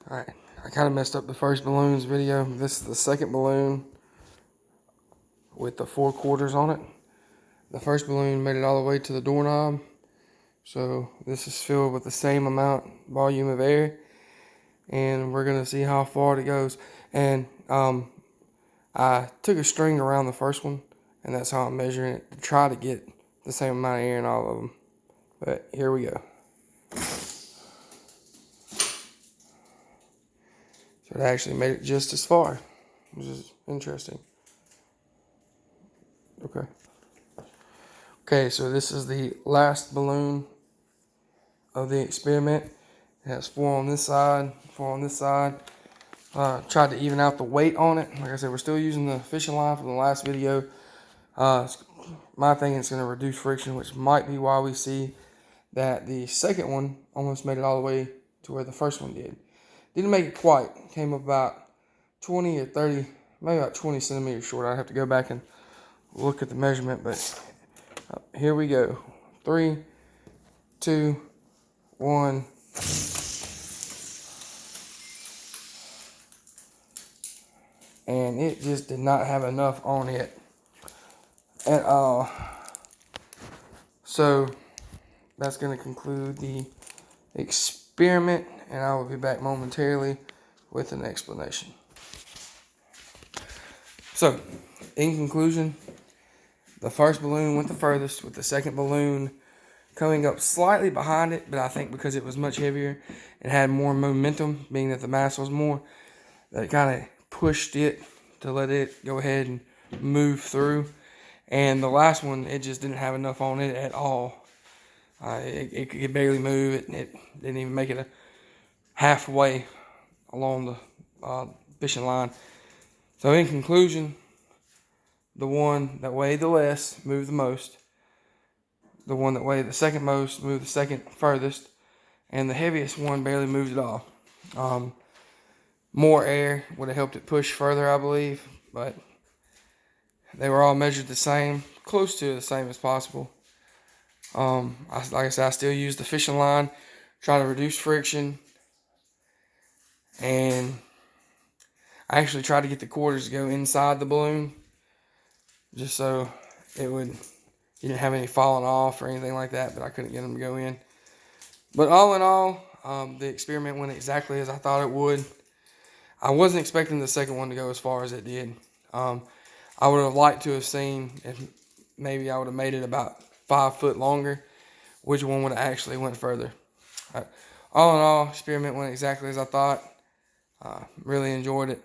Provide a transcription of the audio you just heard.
Alright, I kind of messed up the first balloons video. This is the second balloon with the 4/4 on it. The first balloon made it all the way to the doorknob. So this is filled with the same volume of air. And we're going to see how far it goes. And I took a string around the first one, and that's how I'm measuring it to try to get the same amount of air in all of them. But here we go. So it actually made it just as far, which is interesting. Okay, so this is the last balloon of the experiment. It has 4 on this side, 4 on this side. Tried to even out the weight on it. Like I said, we're still using the fishing line from the last video. My thing is going to reduce friction, which might be why we see that the second one almost made it all the way to where the first one did. Didn't make it quite. Came about 20 or 30, maybe about 20 centimeters short. I'd have to go back and look at the measurement, but here we go. 3, 2, 1. And it just did not have enough on it at all. So that's going to conclude the experiment, and I will be back momentarily with an explanation. So, in conclusion, the first balloon went the furthest, with the second balloon coming up slightly behind it, but I think because it was much heavier, it had more momentum, being that the mass was more, that it kind of pushed it to let it go ahead and move through. And the last one, it just didn't have enough on it at all. It could barely move. It didn't even make it halfway along the fishing line. So in conclusion, the one that weighed the less moved the most. The one that weighed the second most moved the second furthest. And the heaviest one barely moved at all. More air would have helped it push further, I believe. But they were all measured the same, close to the same as possible. Like I said, I still use the fishing line, try to reduce friction. And I actually tried to get the quarters to go inside the balloon, just so you didn't have any falling off or anything like that, but I couldn't get them to go in. But all in all, the experiment went exactly as I thought it would. I wasn't expecting the second one to go as far as it did. I would have liked to have seen if maybe I would have made it about 5 foot longer, which one would have actually went further. All in all, experiment went exactly as I thought. Really enjoyed it.